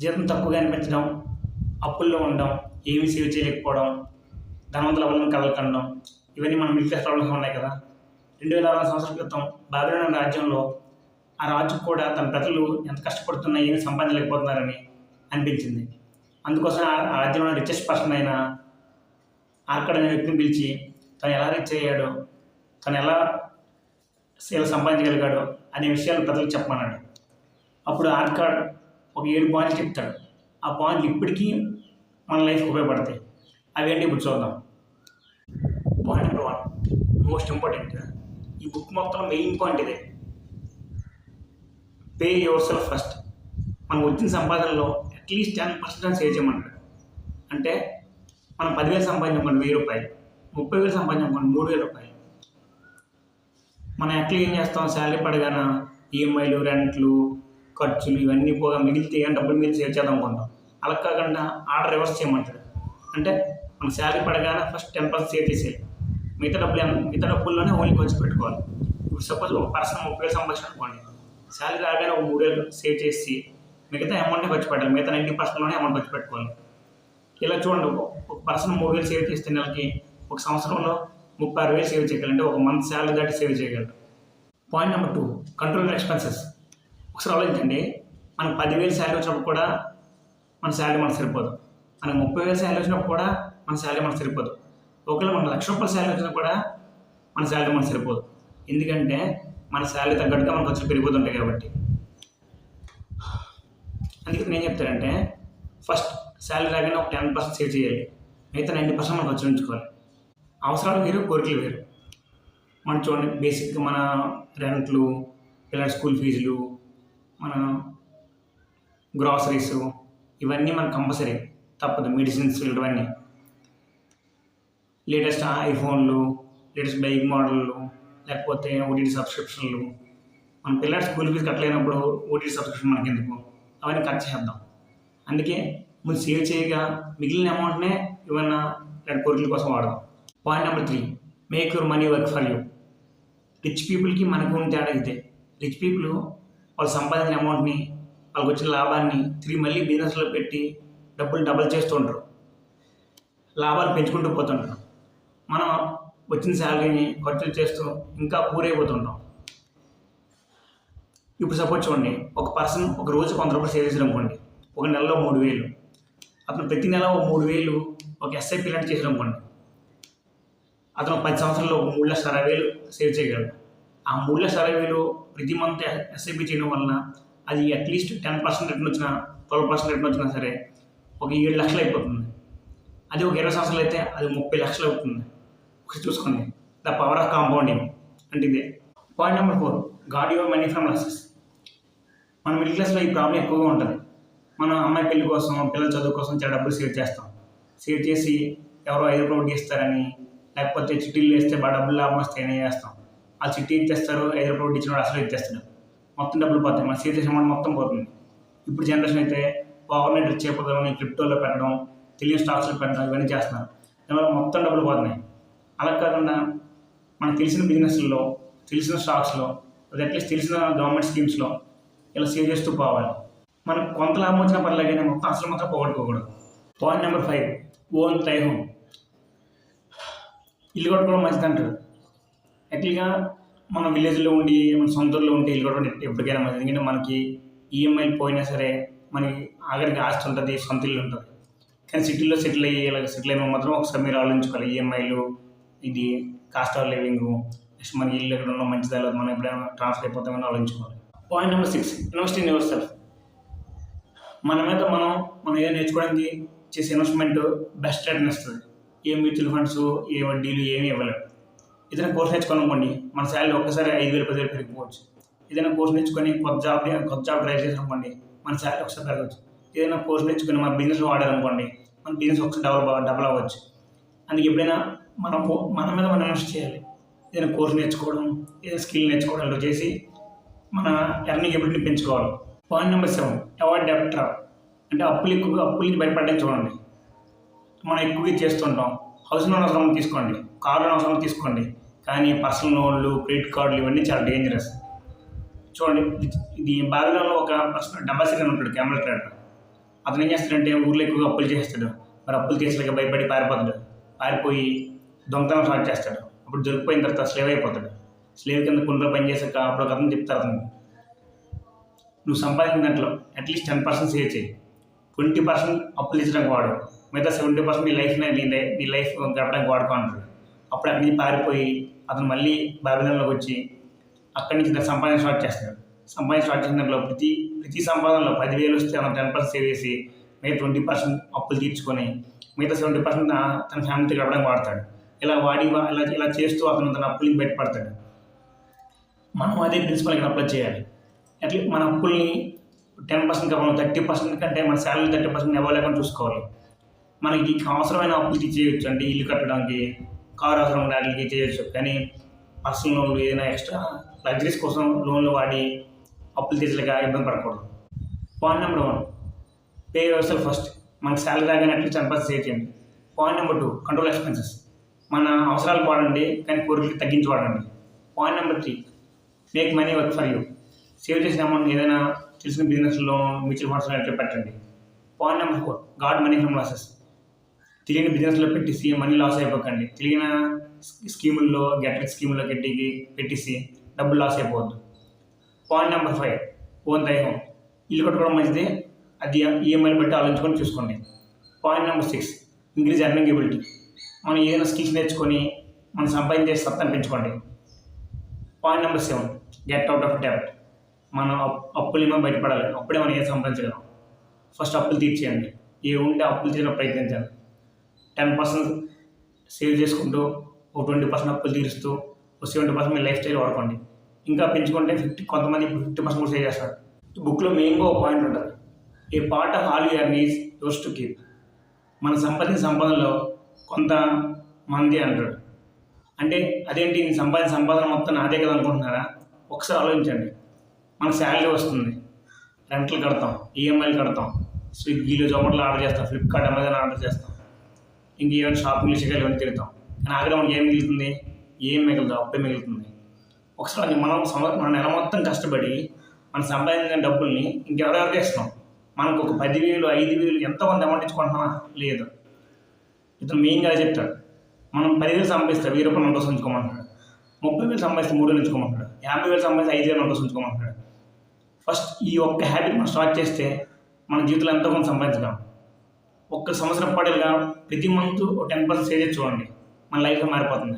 జీతం తక్కువగా అనిపించడం, అప్పుల్లో ఉండడం, ఏమీ సేవ్ చేయలేకపోవడం, ధనవంతుల అవ్వాలని కలలు కనడం, ఇవన్నీ మన మిడిల్ క్లాస్ ప్రాబ్లమ్స్ ఉన్నాయి కదా. 2060 సంవత్సరాల క్రితం బాబిలోను అనే రాజ్యంలో ఆ రాజుకు కూడా తన ప్రజలు ఎంత కష్టపడుతున్నా ఏమీ సంపాదించలేకపోతున్నారని అనిపించింది. అందుకోసం ఆ రాజ్యంలో రిచెస్ట్ పర్సన్ అయిన ఆర్కాడ్ అనే వ్యక్తిని పిలిచి తను ఎలా రిచ్ అయ్యాడో, తను ఎలా సంపాదించగలిగాడో అనే విషయాలు ప్రజలకు చెప్పమన్నాడు. అప్పుడు ఆర్కాడ్ ఒక 7 పాయింట్లు చెప్తాడు. ఆ పాయింట్లు ఇప్పటికీ మన లైఫ్కి ఉపయోగపడతాయి. అవేంటి ఇప్పుడు చూద్దాం. Point number 1, most important. ఈ బుక్ మొత్తం మెయిన్ పాయింట్ ఇదే: పే యువర్ సెల్ఫ్ ఫస్ట్. మనం వచ్చిన సంపాదనలో అట్లీస్ట్ 10% సేవ్ చేయమంటాడు. అంటే మనం 10,000 సంపాదించామనుకోండి 1,000 రూపాయలు, 30,000 సంపాదించామనుకోండి 3,000 రూపాయలు. మనం యాక్చువల్లీ ఏం చేస్తాం, శాలరీ పడగానే ఈఎంఐలు, రెంట్లు, ఖర్చులు ఇవన్నీ పోగా మిగిలితే డబ్బులు మీద సేవ్ చేద్దాం అనుకుంటాం. అలా కాకుండా ఆర్డర్ రివర్స్ చేయమంటాడు. అంటే మన శాలరీ పడగానే ఫస్ట్ 10% సేవ్ చేసేయాలి. మిగతా డబ్బుల్లోనే ఓన్లీ ఖర్చు పెట్టుకోవాలి. ఇప్పుడు సపోజ్ ఒక పర్సన్ 30,000 సంపాదించాడు అనుకోండి, శాలరీ రాగానే ఒక 3,000 సేవ్ చేసి మిగతా అమౌంట్ని ఖర్చు పెట్టాలి. మిగతా 90%లోనే అమౌంట్ ఖర్చు పెట్టుకోవాలి. ఇలా చూడండి, ఒక పర్సన్ 3,000 సేవ్ చేస్తే నెలకి ఒక సంవత్సరంలో 36,000 సేవ్ చేయగలరు. అంటే ఒక మంత్ శాలరీ దాటి సేవ్ చేయగలరు. Point number 2, control expenses. ఒకసారి ఆలోచించండి, మనకు 10,000 శాలరీ వచ్చినప్పుడు కూడా మన శాలరీ మనకు సరిపోదు. మనకు 30,000 శాలరీ వచ్చినప్పుడు కూడా మన శాలరీ మనకు సరిపోదు. ఒకవేళ మనకు ₹1,00,000 శాలరీ వచ్చినా కూడా మన శాలరీ మనకు సరిపోదు. ఎందుకంటే మన శాలరీ తగ్గట్టుగా మన ఖర్చులు పెరిగిపోతుంటాయి కాబట్టి. అందుకే నేను చెప్తానంటే ఫస్ట్ శాలరీ రాగానే ఒక 10% సేవ్ చేయాలి. మిగతా 90% మనం ఖర్చు ఉంచుకోవాలి. అవసరాలు వేరు, కోరికలు వేరు. మనం చూడండి, బేసిక్గా మన రెంట్లు, పిల్లల స్కూల్ ఫీజులు, మన గ్రాసరీస్ ఇవన్నీ మనకు కంపల్సరీ తప్పదు. మెడిసిన్స్ ఇవన్నీ, లేటెస్ట్ ఐఫోన్లు, లేటెస్ట్ బైక్ మోడళ్ళు, లేకపోతే ఓటీటీ సబ్స్క్రిప్షన్లు. మన పిల్లల స్కూల్ ఫీజు కట్టలేనప్పుడు ఓటీటీ సబ్స్క్రిప్షన్ మనకి ఎందుకు, అవన్నీ కట్ చేద్దాం. అందుకే ముందు సేవ్ చేయగా మిగిలిన అమౌంట్నే ఏమన్నా కోరికల కోసం వాడదాం. Point number 3, make your money work for you. Rich పీపుల్కి మనకు ఉన్న తేడా ఇదే. రిచ్ పీపుల్ వాళ్ళు సంపాదించిన అమౌంట్ని, వాళ్ళకి వచ్చిన లాభాన్ని తిరిగి మళ్ళీ బిజినెస్లో పెట్టి డబ్బులు డబల్ చేస్తూ ఉంటారు, లాభాలు పెంచుకుంటూ పోతుంటారు. మనం వచ్చిన శాలరీని ఖర్చులు చేస్తూ ఇంకా పూరైపోతుంటాం. ఇప్పుడు సపోజ్ చూడండి, ఒక పర్సన్ ఒక రోజు ₹100 సేవ్ చేసాడు అనుకోండి, ఒక నెలలో 3,000. అతను ప్రతి నెల 3,000 ఒక ఎస్ఐపి లాంటి చేసాడు అనుకోండి, అతను 10 సంవత్సరాల్లో 3,60,000 సేవ్ చేయగలడు. ఆ 3,60,000 ప్రతి మంత్ ఎస్ఐపి చేయడం వలన అది అట్లీస్ట్ 10% రిటర్న్ వచ్చినా, 12% రిటర్న్ వచ్చినా సరే ఒక 7 లక్షలు అయిపోతుంది. అది ఒక 20 సంవత్సరాలు అయితే అది 30 లక్షలు అవుతుంది. ఒకసారి చూసుకోండి, ద పవర్ ఆఫ్ కాంపౌండింగ్ అంటే ఇదే. Point number 4, God your money from losses. మన మిడిల్ క్లాస్లో ఈ ప్రాబ్లం ఎక్కువగా ఉంటుంది. మనం అమ్మాయి పెళ్లి కోసం, పిల్లల చదువు కోసం చాలా డబ్బులు సేవ్ చేస్తాం. సేవ్ చేసి ఎవరో ₹5 వడ్డీ ఇస్తారని, లేకపోతే చిట్టీలు వేస్తే బాగా డబ్బులు లాభం వస్తాయని వేస్తాం. ఆ చిట్టి ఇచ్చేస్తారు, ₹5 వడ్డీ ఇచ్చినప్పుడు అసలు ఇచ్చేస్తాడు, మొత్తం డబ్బులు పోతాయి. మన సేవ్ చేసే అమౌంట్ మొత్తం పోతుంది. ఇప్పుడు జనరేషన్ అయితే ఓవర్నైట్ రిచ్ అయిపోతామని క్రిప్టోలో పెట్టడం, తెలియని స్టాక్స్లో పెట్టడం ఇవన్నీ చేస్తున్నారు. దానివల్ల మొత్తం డబ్బులు పోతున్నాయి. అలా కాకుండా మనకు తెలిసిన బిజినెస్లో, తెలిసిన స్టాక్స్లో, అట్లీస్ట్ తెలిసిన గవర్నమెంట్ స్కీమ్స్లో ఇలా సేవ్ చేస్తూ పోవాలి. మనకు కొంత లాభం వచ్చిన పర్లేదు కానీ మొత్తం అసలు మాత్రం పోగొట్టుకోకూడదు. Point number 5, own thy home. ఇల్లు కట్టుకోవడం మంచిది అంటారు. యాక్చువల్గా మన విలేజ్లో ఉండి, మన సొంత ఊళ్ళో ఉండి ఇల్లు కట్టుకోవడం ఎప్పటికైనా మంచిది. ఎందుకంటే మనకి ఈఎంఐలు పోయినా సరే మనకి ఆఖరికి ఆస్తి ఉంటుంది, సొంత ఇల్లు ఉంటుంది. కానీ సిటీలో సెటిల్ అయిన మాత్రం ఒకసారి మీరు ఆలోచించుకోవాలి. ఈఎంఐలు, ఇది కాస్ట్ ఆఫ్ లివింగ్, నెక్స్ట్ మన ఇల్లు ఎక్కడ ఉన్నా మంచిదా లేదు, మనం ఎప్పుడైనా ట్రాన్స్ఫర్ అయిపోతామని ఆలోచించుకోవాలి. Point number 6, invest in your self. మన మీద మనం ఏదో నేర్చుకోవడానికి చేసే ఇన్వెస్ట్మెంట్ బెస్ట్ రిటర్న్ ఇస్తుంది. ఏ మ్యూచువల్ ఫండ్స్, ఏ వడ్డీలు ఏమీ ఇవ్వలేవు. ఏదైనా కోర్స్ నేర్చుకోవాలనుకోండి, మన శాలరీ ఒక్కసారి 5,000, 10,000 పెరిగిపోవచ్చు. ఏదైనా కోర్స్ నేర్చుకొని కొత్త జాబ్ ట్రై చేసామనుకోండి, మన శాలరీ ఒకసారి పెరగవచ్చు. ఏదైనా కోర్స్ నేర్చుకొని మన బిజినెస్లో వాడాలనుకోండి, మన బిజినెస్ ఒకసారి డబల్ అవ్వచ్చు. అందుకే ఎప్పుడైనా మన మీద మనం ఇన్వెస్ట్ చేయాలి. ఏదైనా కోర్స్ నేర్చుకోవడం, ఏదైనా స్కిల్ నేర్చుకోవడం చేసి మన ఎర్నింగ్ ఎబిలిటీని పెంచుకోవాలి. పాయింట్ నెంబర్ 7, అవాయిడ్ డెబ్ట్ ట్రాప్. అంటే అప్పులకి భయపడడం చూడండి. మనం ఎక్కువగా చేస్తుంటాం. హౌస్ లోన్ అవసరం తీసుకోండి, కార్ లోన్ అవసరం తీసుకోండి, కానీ పర్సనల్ లోన్లు, క్రెడిట్ కార్డులు ఇవన్నీ చాలా డేంజరస్. చూడండి, ఇది బాబిలోన్లో ఒక పర్సన్ డబ్బాసిరి అని ఉంటాడు, కెమెరా ట్రేడర్. అతను ఏం చేస్తాడంటే ఊర్లో ఎక్కువగా అప్పులు చేస్తాడు. మరి అప్పులు తీర్చలేక భయపడి పారిపోతాడు. పారిపోయి దొంగతనం స్టార్ట్ చేస్తాడు. అప్పుడు దొరికిపోయిన తర్వాత స్లేవ్ అయిపోతాడు. స్లేవ్ కింద కొన్ని రోజులు పని చేశాక అప్పుడు ఒక అతను చెప్తారు అతను, నువ్వు సంపాదించిన దాంట్లో అట్లీస్ట్ 10% సేవ్ చేయి, 20% అప్పులు తీర్చడానికి వాడు, మిగతా 70% నీ లైఫ్ గడపడానికి వాడుకో అంటాడు. అప్పుడు అక్కడి నుంచి పారిపోయి అతను మళ్ళీ బాబిలోన్లోకి వచ్చి అక్కడి నుంచి దాన్ని సంపాదన స్టార్ట్ చేస్తాడు. సంపాదన స్టార్ట్ చేసిన దాంట్లో ప్రతి సంపాదనలో 10,000 వస్తే అతను 10% సేవ్ చేసి మిగతా 20% అప్పులు తీర్చుకొని మిగతా 70% తన ఫ్యామిలీతో గడపడానికి వాడతాడు. ఇలా చేస్తూ అతను తన అప్పుల నుంచి బయటపడతాడు. మనం అదే ప్రిన్సిపల్ ఇక్కడ అప్లై చేయాలి. అట్లీస్ట్ మన అప్పుల్ని 10% కావాలి, 30% కంటే మన శాలరీ 30% ఇవ్వలేకుండా చూసుకోవాలి. మనకి అవసరమైన అప్పులు తీసేయచ్చు, అంటే ఇల్లు కట్టడానికి, కారు అవసరం వాటికి చేయొచ్చు. కానీ పర్సనల్ లోన్లు ఏదైనా ఎక్స్ట్రా లగ్జరీస్ కోసం లోన్లు వాడి అప్పులు తీర్చలేక ఇబ్బంది పడకూడదు. Point number 1, pay your self first. మనకు శాలరీ రాగానే అట్లీస్ట్ 10% సేవ్ చేయండి. Point number 2, control expenses. మన అవసరాలకు వాడండి కానీ కోరికలు తగ్గించి వాడండి. Point number 3, make money work for you. Save చేసిన అమౌంట్ ఏదైనా తెలిసిన బిజినెస్లో, మ్యూచువల్ ఫండ్స్లో అట్లా పెట్టండి. Point number 4, God money from losses. తెలియని బిజినెస్లో పెట్టేసి మనీ లాస్ అయిపోకండి. తెలియని స్కీముల్లో, గెట్ రిచ్ స్కీముల్లో పెట్టేసి డబ్బులు లాస్ అయిపోవద్దు. పాయింట్ నెంబర్ 5, ఓన్ దై హోమ్. ఇల్లు కట్టుకోవడం మంచిదే, అది ఈఎంఐలు బట్టి ఆలోచించుకొని చూసుకోండి. Point number 6, increase earning ability. మనం ఏదైనా స్కిల్స్ నేర్చుకొని మనం సంపాదించే సత్తాను పెంచుకోండి. Point number 7, get out of డెబ్ట్. మనం అప్పులేమో బయటపడాలి, అప్పుడే మనం ఏం సంపాదించగలం. ఫస్ట్ అప్పులు తీర్చేయండి. ఏ ఉంటే అప్పులు తీర్చడం ప్రయత్నించాలి. 10% సేవ్ చేసుకుంటూ ఒక 20% అప్పులు తీరుస్తూ ఒక 70% మీ లైఫ్ స్టైల్ వాడుకోండి. ఇంకా పెంచుకుంటే కొంతమంది 50% కూడా సేవ్ చేస్తారు. బుక్లో మెయిన్గా ఒక పాయింట్ ఉంటుంది, a part of all your needs use to keep. మన సంపాదనలో కొంత మంది అంటాడు. అంటే అదేంటి, సంపాదన మొత్తం నాదే కదా అనుకుంటున్నారా? ఒకసారి ఆలోచించండి. మనకు శాలరీ వస్తుంది, రెంట్లు కడతాం, ఈఎంఐలు కడతాం, స్విగ్గీలో, జొమాటోలో ఆర్డర్ చేస్తాం, ఫ్లిప్కార్ట్, అమెజాన్ ఆర్డర్ చేస్తాం, ఇంకేమైనా షాపింగ్లు షికాలు ఇవన్నీ తిరుగుతాం. కానీ ఆఖరి మనకి ఏం మిగులుతుంది? ఏం మిగులుతుంది? అప్పే మిగులుతుంది. ఒకసారి మన నెల మొత్తం కష్టపడి మనం సంపాదించిన డబ్బుల్ని ఇంకెవరెవరికి ఇస్తున్నాం? మనకు ఒక 10,000, 5,000 ఎంతమంది అమౌంట్ ఇచ్చుకుంటున్నామా? లేదు. ఇతను మెయిన్గా చెప్తాడు, మనం 10,000 సంపాదిస్తే 1,000 రూపాయలు మన కోసం ఉంచుకోమంటాడు. 30,000 సంపాదిస్తే 3,000 ఉంచుకోమంటాడు. 50,000 సంపాదిస్తే 5,000 మన కోసం ఉంచుకోమంటాడు. ఫస్ట్ ఈ ఒక్క హ్యాబిట్ మనం స్టార్ట్ చేస్తే మన జీవితంలో ఎంతో కొంత సంపాదించగలం. ఒక్క సంవత్సరం పాటుగా ప్రతి మంత్ 10% సేవ్ చేసి చూడండి, మన లైఫ్ మారిపోతుంది.